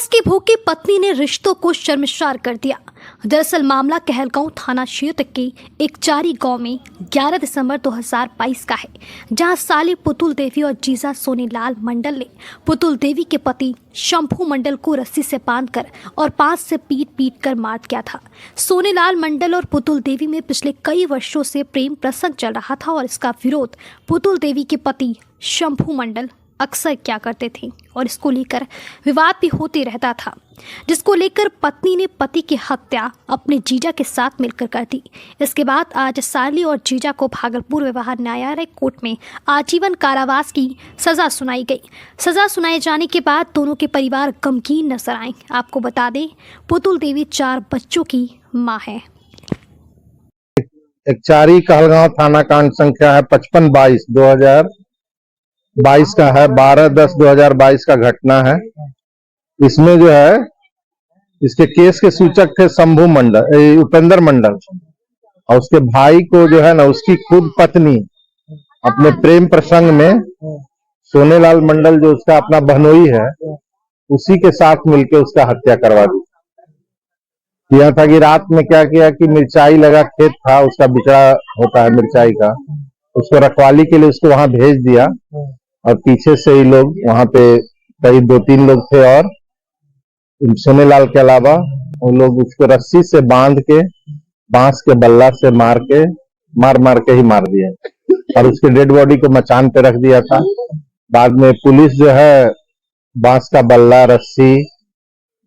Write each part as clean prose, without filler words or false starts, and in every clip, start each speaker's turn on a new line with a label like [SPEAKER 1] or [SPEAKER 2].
[SPEAKER 1] विकास की भूखी पत्नी ने रिश्तों को शर्मसार कर दिया। दरअसल मामला कहलगांव थाना क्षेत्र के एक चारी गांव में 11 दिसंबर 2022 का है, जहां साली पुतुल देवी और जीजा सोनेलाल मंडल ने पुतुल देवी के पति शंभू मंडल को रस्सी से बांधकर और पांच से पीट कर मार दिया था। सोनेलाल मंडल और पुतुल देवी में पिछले कई वर्षों से प्रेम प्रसंग चल रहा था और इसका विरोध पुतुल देवी के पति शंभू मंडल अक्सर क्या करते थे और इसको लेकर विवाद भी होते रहता था, जिसको लेकर पत्नी ने पति की हत्या अपने जीजा के साथ मिलकर कर दी। इसके बाद आज साली और जीजा को भागलपुर व्यवहार न्यायालय कोर्ट में आजीवन कारावास की सजा सुनाई गई। सजा सुनाए जाने के बाद दोनों के परिवार गमगीन नजर आए। आपको बता दें, पुतुल देवी 4 बच्चों की मां है।
[SPEAKER 2] एक चारी कहलगांव थाना कांड संख्या है 55/22/2022 का है। 12/10/2022 का घटना है। इसमें जो है इसके केस के सूचक थे शंभू मंडल, उपेंद्र मंडल, और उसके भाई को जो है ना उसकी खुद पत्नी अपने प्रेम प्रसंग में सोनेलाल मंडल जो उसका अपना बहनोई है उसी के साथ मिलकर उसका हत्या करवा दी। यह था कि रात में क्या किया कि मिर्चाई लगा खेत था, उसका बिचड़ा होता है मिर्चाई का, उसको रखवाली के लिए उसको वहां भेज दिया और पीछे से ही लोग वहां पे करीब 2-3 लोग थे और सोनेलाल के अलावा वो लोग उसको रस्सी से बांध के बांस के बल्ला से मार के ही मार दिए और उसके डेड बॉडी को मचान पे रख दिया था। बाद में पुलिस जो है बांस का बल्ला, रस्सी,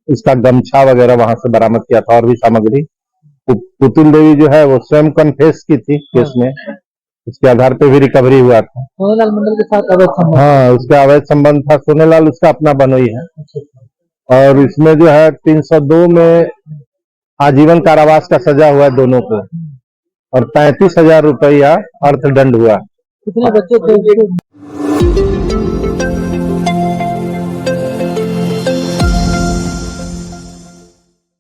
[SPEAKER 2] उसका गमछा वगैरह वहां से बरामद किया था और भी सामग्री। पुतुल देवी जो है वो स्वयं कन्फेस की थी केस में, उसके आधार पे भी रिकवरी हुआ था।
[SPEAKER 3] सोनेलाल मंडल के साथ अवैध संबंध?
[SPEAKER 2] हाँ, उसका अवैध संबंध था। सोनेलाल उसका अपना बहनोई है और इसमें जो है 302 में आजीवन कारावास का सजा हुआ है दोनों को और 35,000 रुपया अर्थदंड हुआ।
[SPEAKER 3] कितने बच्चे थे?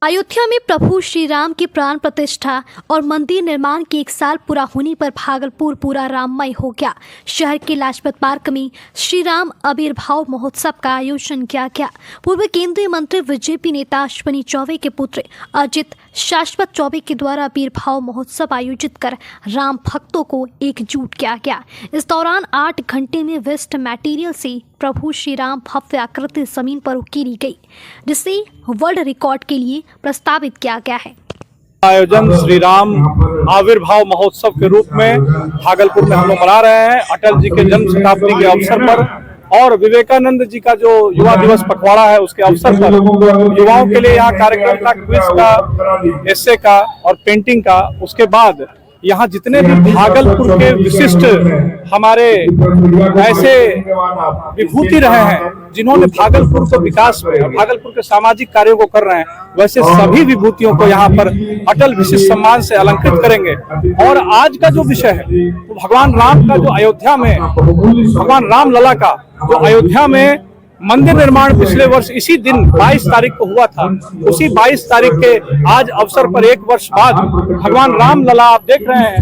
[SPEAKER 1] अयोध्या में प्रभु श्री राम की प्राण प्रतिष्ठा और मंदिर निर्माण के 1 साल पूरा होने पर भागलपुर पूरा राममय हो गया। शहर के लाजपत पार्क में श्री राम आविर्भाव महोत्सव का आयोजन किया गया। पूर्व केंद्रीय मंत्री बीजेपी नेता अश्विनी चौबे के पुत्र अजित शाश्वत चौबे के द्वारा आविर्भाव महोत्सव आयोजित कर राम भक्तों को एकजुट किया गया। इस दौरान 8 घंटे में वेस्ट मटेरियल से प्रभु श्री राम भव्य आकृति जमीन पर उकेरी गई, जिसे वर्ल्ड रिकॉर्ड के लिए प्रस्तावित किया गया है।
[SPEAKER 4] आयोजन श्री राम आविर्भाव महोत्सव के रूप में भागलपुर में हम लोग मना रहे हैं। अटल जी के जन्म शताब्दी के अवसर पर और विवेकानंद जी का जो युवा दिवस पखवाड़ा है उसके अवसर पर युवाओं के लिए यहाँ कार्यक्रम था, क्विज का, एस्से का और पेंटिंग का। उसके बाद यहाँ जितने भी भागलपुर के विशिष्ट हमारे ऐसे विभूति रहे हैं जिन्होंने भागलपुर को विकास में और भागलपुर के सामाजिक कार्यों को कर रहे हैं, वैसे सभी विभूतियों को यहाँ पर अटल विशिष्ट सम्मान से अलंकृत करेंगे। और आज का जो विषय है वो भगवान राम का जो अयोध्या में, भगवान राम लला का जो अयोध्या में मंदिर निर्माण पिछले वर्ष इसी दिन 22 तारीख को हुआ था, उसी 22 तारीख के आज अवसर पर 1 वर्ष बाद भगवान राम लला, आप देख रहे हैं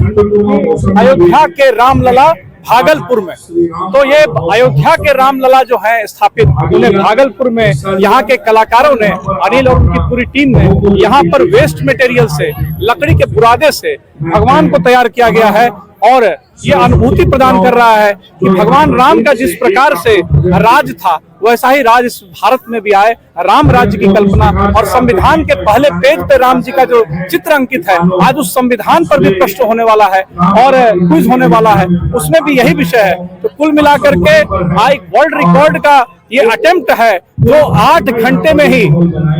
[SPEAKER 4] अयोध्या के राम लला भागलपुर में। तो ये अयोध्या के राम लला जो है स्थापित, उन्हें भागलपुर में यहाँ के कलाकारों ने, अनिल और उनकी पूरी टीम ने यहाँ पर वेस्ट मटेरियल से, लकड़ी के बुरादे से भगवान को तैयार किया गया है और ये अनुभूति प्रदान कर रहा है कि भगवान राम का जिस प्रकार से राज था वैसा ही राज इस भारत में भी आए। राम राज्य की कल्पना और संविधान के पहले पेज पे राम जी का जो चित्र अंकित है, आज उस संविधान पर भी प्रश्न होने वाला है और क्विज होने वाला है, उसमें भी यही विषय है। तो कुल मिलाकर के आज वर्ल्ड रिकॉर्ड का ये अटेम्प्ट है जो 8 घंटे में ही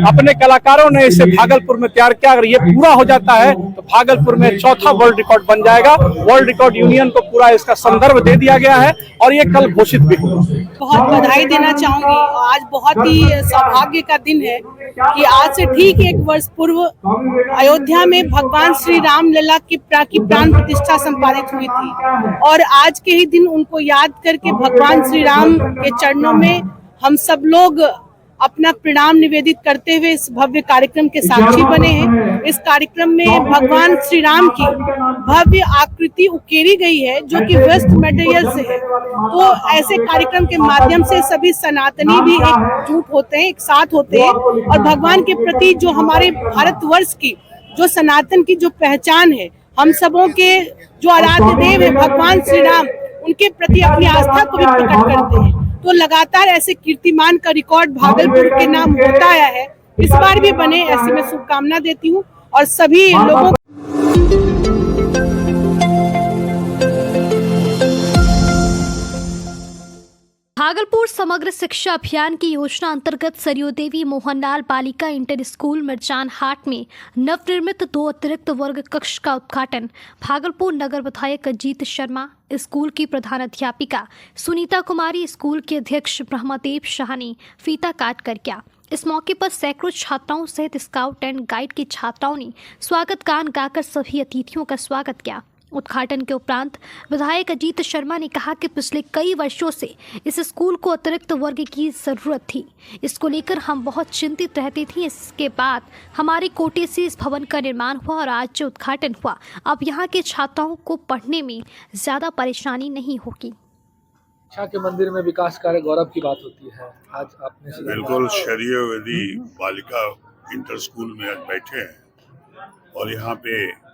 [SPEAKER 4] अपने कलाकारों ने इसे भागलपुर में तैयार किया। अगर ये पूरा हो जाता है तो भागलपुर में चौथा वर्ल्ड रिकॉर्ड बन जाएगा। वर्ल्ड रिकॉर्ड यूनियन को पूरा इसका संदर्भ दे दिया गया है और ये कल घोषित भी हुआ।
[SPEAKER 5] बहुत बधाई देना चाहूंगी। आज बहुत ही सौभाग्य का दिन है कि आज से ठीक 1 वर्ष पूर्व अयोध्या में भगवान श्री राम लला की प्राण प्रतिष्ठा संपादित हुई थी और आज के ही दिन उनको याद करके भगवान श्री राम के चरणों में हम सब लोग अपना प्रणाम निवेदित करते हुए इस भव्य कार्यक्रम के साक्षी बने हैं। इस कार्यक्रम में भगवान श्री राम की भव्य आकृति उकेरी गई है जो कि वेस्ट मटेरियल से है। तो ऐसे कार्यक्रम के माध्यम से सभी सनातनी भी एकजुट होते हैं, एक साथ होते हैं और भगवान के प्रति जो हमारे भारतवर्ष की जो सनातन की जो पहचान है, हम सबों के जो आराध्य देव है भगवान श्री राम, उनके प्रति अपनी आस्था को भी प्रकट करते हैं। तो लगातार ऐसे कीर्तिमान का रिकॉर्ड भागलपुर के नाम होता आया है, इस बार भी बने, ऐसी मैं शुभकामना देती हूँ और सभी लोगों
[SPEAKER 1] भागलपुर समग्र शिक्षा अभियान की योजना अंतर्गत सरयू देवी मोहनलाल बालिका इंटर स्कूल मिर्जान हाट में नवनिर्मित 2 अतिरिक्त वर्ग कक्ष का उद्घाटन भागलपुर नगर विधायक अजीत शर्मा, स्कूल की प्रधानाध्यापिका सुनीता कुमारी, स्कूल के अध्यक्ष ब्रह्मदेव शाह ने फीता काट कर किया। इस मौके पर सैकड़ों छात्राओं सहित स्काउट एंड गाइड की छात्राओं ने स्वागत गान गाकर सभी अतिथियों का स्वागत किया। उद्घाटन के उपरांत विधायक अजीत शर्मा ने कहा कि पिछले कई वर्षों से इस स्कूल को अतिरिक्त वर्ग की जरूरत थी। इसको लेकर हम बहुत चिंतित रहते थे। इसके बाद हमारे कोटे से इस भवन का निर्माण हुआ और आज जो उद्घाटन हुआ, अब यहाँ के छात्राओं को पढ़ने में ज़्यादा परेशानी नहीं होगी।
[SPEAKER 3] शिक्षा के मंदिर में विकास कार्य गौरव की बात होती है। आज आपने
[SPEAKER 6] बिल्कुल शरीय वेदी बालिका इंटर स्कूल में आज बैठे हैं और यहाँ पे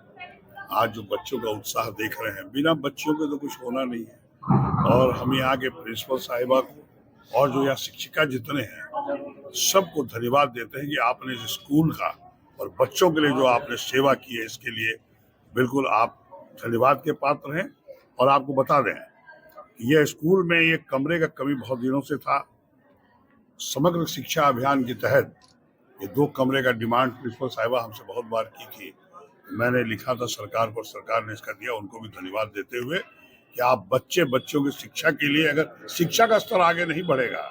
[SPEAKER 6] आज जो बच्चों का उत्साह देख रहे हैं, बिना बच्चों के तो कुछ होना नहीं है। और हम यहाँ के प्रिंसिपल साहिबा को और जो यहाँ शिक्षिका जितने हैं सबको धन्यवाद देते हैं कि आपने इस स्कूल का और बच्चों के लिए जो आपने सेवा की है, इसके लिए बिल्कुल आप धन्यवाद के पात्र हैं। और आपको बता दें, यह स्कूल में ये कमरे का कमी बहुत दिनों से था। समग्र शिक्षा अभियान के तहत ये 2 कमरे का डिमांड प्रिंसिपल साहिबा हमसे बहुत बार की थी। मैंने लिखा था सरकार को, सरकार ने इसका दिया। उनको भी धन्यवाद देते हुए कि आप बच्चों की शिक्षा के लिए, अगर शिक्षा का स्तर आगे नहीं बढ़ेगा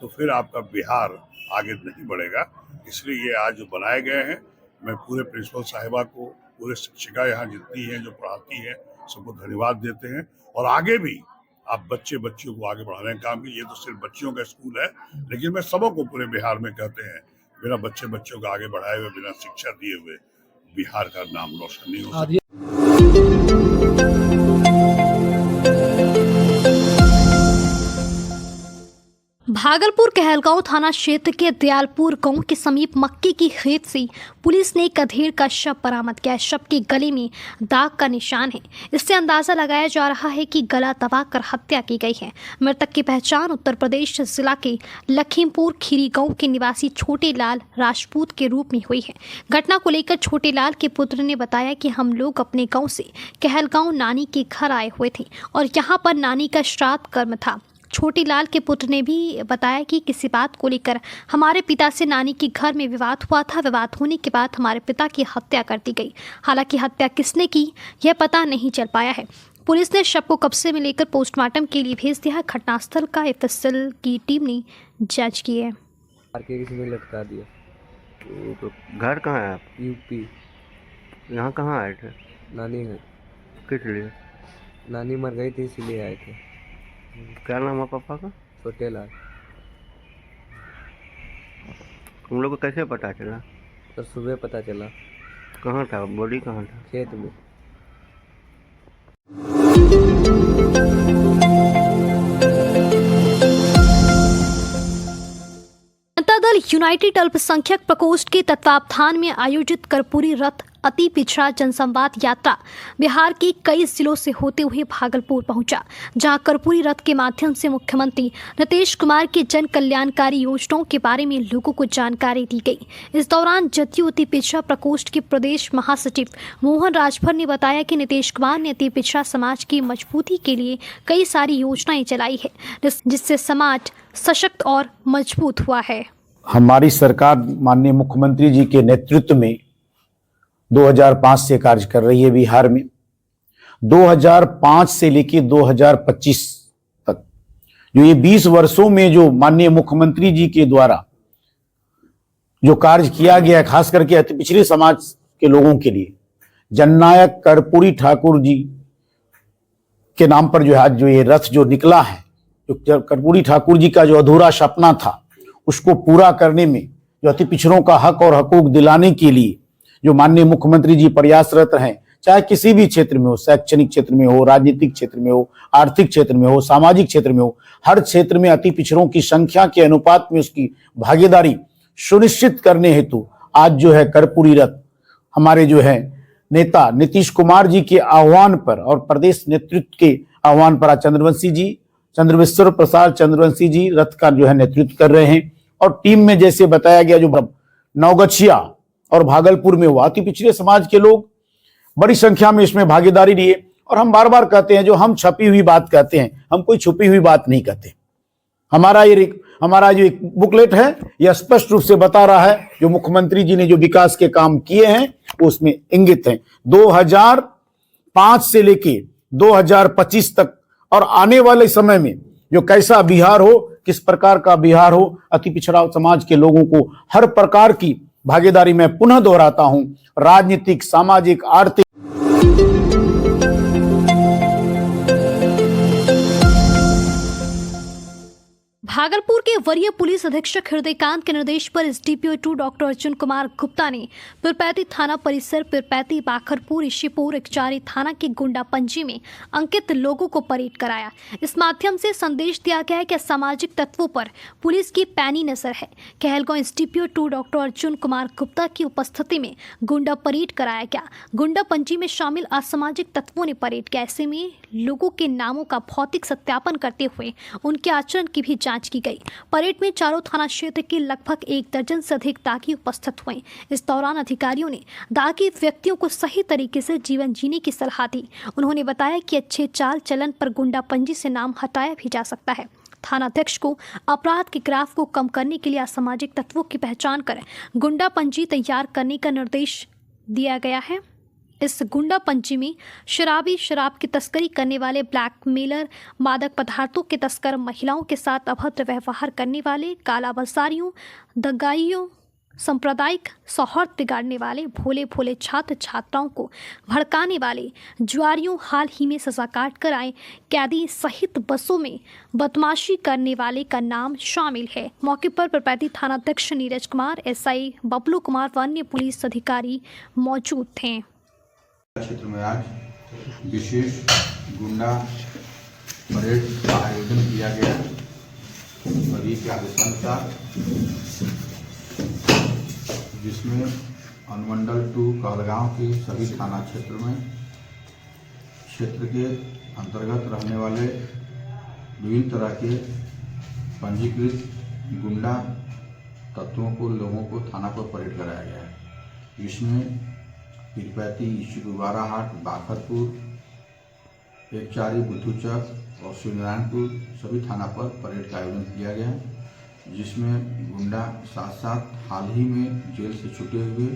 [SPEAKER 6] तो फिर आपका बिहार आगे नहीं बढ़ेगा। इसलिए ये आज जो बनाए गए हैं, मैं पूरे प्रिंसिपल साहिबा को, पूरे शिक्षिका यहाँ जितनी हैं जो पढ़ाती हैं, सबको धन्यवाद देते हैं। और आगे भी आप बच्चियों को आगे बढ़ाने का काम कीजिए। ये तो सिर्फ बच्चियों का स्कूल है, लेकिन मैं सबों को पूरे बिहार में कहते हैं, बिना बच्चों को आगे बढ़ाए हुए, बिना शिक्षा दिए हुए बिहार का नाम रोशन नहीं हो सकता।
[SPEAKER 1] भागलपुर कहलगांव थाना क्षेत्र के दयालपुर गांव के समीप मक्के की खेत से पुलिस ने एक अधेड़ का शव बरामद किया है। शव के गले में दाग का निशान है। इससे अंदाजा लगाया जा रहा है कि गला दबाकर हत्या की गई है। मृतक की पहचान उत्तर प्रदेश जिला के लखीमपुर खीरी गांव के निवासी छोटे लाल राजपूत के रूप में हुई है। घटना को लेकर छोटे लाल के पुत्र ने बताया कि हम लोग अपने गाँव से कहलगांव नानी के घर आए हुए थे और यहाँ पर नानी का श्राद्ध कर्म था। छोटे लाल के पुत्र ने भी बताया कि किसी बात को लेकर हमारे पिता से नानी के घर में विवाद हुआ था। विवाद होने के बाद हमारे पिता की हत्या कर दी गई। हालांकि हत्या किसने की यह पता नहीं चल पाया है। पुलिस ने शव को कब्जे में लेकर पोस्टमार्टम के लिए भेज दिया है। घटनास्थल का एफएसएल की टीम ने जांच की है।
[SPEAKER 7] किसी ने लटका दिया।
[SPEAKER 8] तो घर कहाँ है आप?
[SPEAKER 7] यूपी।
[SPEAKER 8] यहाँ कहाँ आए थे?
[SPEAKER 7] नानी है।
[SPEAKER 8] किस लिए?
[SPEAKER 7] नानी मर गई थी इसीलिए आए थे।
[SPEAKER 8] क्या नाम है पापा का?
[SPEAKER 7] छोटे लाल।
[SPEAKER 8] तुम लोग को कैसे पता चला?
[SPEAKER 7] तो सुबह पता चला।
[SPEAKER 8] कहाँ था बॉडी? कहाँ था?
[SPEAKER 7] खेत में।
[SPEAKER 1] जनता दल यूनाइटेड अल्पसंख्यक प्रकोष्ठ के तत्वावधान में आयोजित कर्पूरी रथ अति पिछड़ा जनसंवाद यात्रा बिहार के कई जिलों से होते हुए भागलपुर पहुंचा, जहां कर्पूरी रथ के माध्यम से मुख्यमंत्री नीतीश कुमार की जन कल्याणकारी योजनाओं के बारे में लोगों को जानकारी दी गई। इस दौरान जदयू अति पिछड़ा प्रकोष्ठ के प्रदेश महासचिव मोहन राजभर ने बताया कि नीतीश कुमार ने अति पिछड़ा समाज की मजबूती के लिए कई सारी योजनाएं चलाई है, जिससे समाज सशक्त और मजबूत हुआ है।
[SPEAKER 9] हमारी सरकार माननीय मुख्यमंत्री जी के नेतृत्व में 2005 से कार्य कर रही है बिहार में। 2005 से लेकर 2025 तक जो ये 20 वर्षों में जो माननीय मुख्यमंत्री जी के द्वारा जो कार्य किया गया, खास करके अति पिछड़े समाज के लोगों के लिए, जननायक कर्पूरी ठाकुर जी के नाम पर जो है आज जो ये रथ जो निकला है, जो कर्पूरी ठाकुर जी का जो अधूरा सपना था उसको पूरा करने में, जो अति पिछड़ों का हक और हकूक दिलाने के लिए जो माननीय मुख्यमंत्री जी प्रयासरत हैं, चाहे किसी भी क्षेत्र में हो, शैक्षणिक क्षेत्र में हो, राजनीतिक क्षेत्र में हो, आर्थिक क्षेत्र में हो, सामाजिक क्षेत्र में हो, हर क्षेत्र में अति पिछड़ों की संख्या के अनुपात में उसकी भागीदारी सुनिश्चित करने हेतु आज जो है कर्पूरी रथ हमारे जो है नेता नीतीश कुमार जी के आह्वान पर और प्रदेश नेतृत्व के आह्वान पर आज चंद्रवेश्वर प्रसाद चंद्रवंशी जी रथ का जो है नेतृत्व कर रहे हैं। और टीम में जैसे बताया गया, जो नवगछिया और भागलपुर में हुआ, अति पिछड़े समाज के लोग बड़ी संख्या में इसमें भागीदारी लिए। और हम बार बार कहते हैं, जो हम छपी हुई बात कहते हैं, हम कोई छुपी हुई बात नहीं कहते। हमारा जो एक बुकलेट है, यह स्पष्ट रूप से बता रहा है जो मुख्यमंत्री जी ने जो विकास के काम किए हैं वो उसमें इंगित हैं। 2005 से लेके 2025 तक और आने वाले समय में जो कैसा बिहार हो, किस प्रकार का बिहार हो, अति पिछड़ा समाज के लोगों को हर प्रकार की भागीदारी में पुनः दोहराता हूं, राजनीतिक, सामाजिक, आर्थिक।
[SPEAKER 1] भागलपुर के वरीय पुलिस अधीक्षक हृदयकांत के निर्देश पर एसडीपीओ 2 डॉक्टर अर्जुन कुमार गुप्ता ने पिरपैती थाना परिसर, पिरपैती, बाखरपुर, ईशीपुर, एकचारी थाना की गुंडा पंजी में अंकित लोगों को परेड कराया। इस माध्यम से संदेश दिया गया है कि असामाजिक तत्वों पर पुलिस की पैनी नजर है। कहलगांव एसडीपीओ 2 डॉक्टर अर्जुन कुमार गुप्ता की उपस्थिति में गुंडा परेड कराया गया। गुंडा पंजी में शामिल असामाजिक तत्वों ने परेड किया। ऐसे में लोगों के नामों का भौतिक सत्यापन करते हुए उनके आचरण की भी जांच की गई। परेड में चारों थाना क्षेत्र के लगभग 1 दर्जन से अधिक दागी उपस्थित हुए। इस दौरान अधिकारियों ने दागी व्यक्तियों को सही तरीके से जीवन जीने की सलाह दी। उन्होंने बताया कि अच्छे चाल चलन पर गुंडा पंजी से नाम हटाया भी जा सकता है। थानाध्यक्ष को अपराध के ग्राफ को कम करने के लिए असामाजिक तत्वों की पहचान कर गुंडा पंजी तैयार करने का निर्देश दिया गया है। इस गुंडा पंजी में शराब की तस्करी करने वाले, ब्लैकमेलर, मादक पदार्थों के तस्कर, महिलाओं के साथ अभद्र व्यवहार करने वाले, काला बाजारियों, दंगाइयों, सांप्रदायिक सौहार्द बिगाड़ने वाले, भोले भोले छात्र छात्राओं को भड़काने वाले, जुआरियों, हाल ही में सजा काट कर आए कैदी सहित बसों में बदमाशी करने वाले का नाम शामिल है। मौके पर पिरपैती थानाध्यक्ष नीरज कुमार, एसआई बबलू कुमार व अन्य पुलिस अधिकारी मौजूद थे।
[SPEAKER 10] क्षेत्र में आज विशेष गुंडा परेड का आयोजन किया गया। सभी के आदेशानुसार, जिसमें अनुमंडल 2 कहलगांव के सभी थाना क्षेत्र में क्षेत्र के अंतर्गत रहने वाले विभिन्न तरह के पंजीकृत गुंडा तत्वों को, लोगों को थाना पर परेड कराया गया है। इसमें पिरपैती, ईशीपुर, बाराहाट, बाखरपुर, एकचारी, बुद्धूचक और शिवनारायणपुर सभी थाना पर परेड का आयोजन किया गया, जिसमें गुंडा साथ साथ हाल ही में जेल से छूटे हुए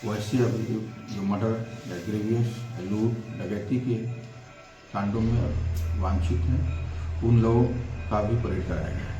[SPEAKER 10] वैसे अभियुक्त जो मर्डर, ग्रेवियस, लूट, डकैती के कांडों में वांछित हैं, उन लोगों का भी परेड कराया गया।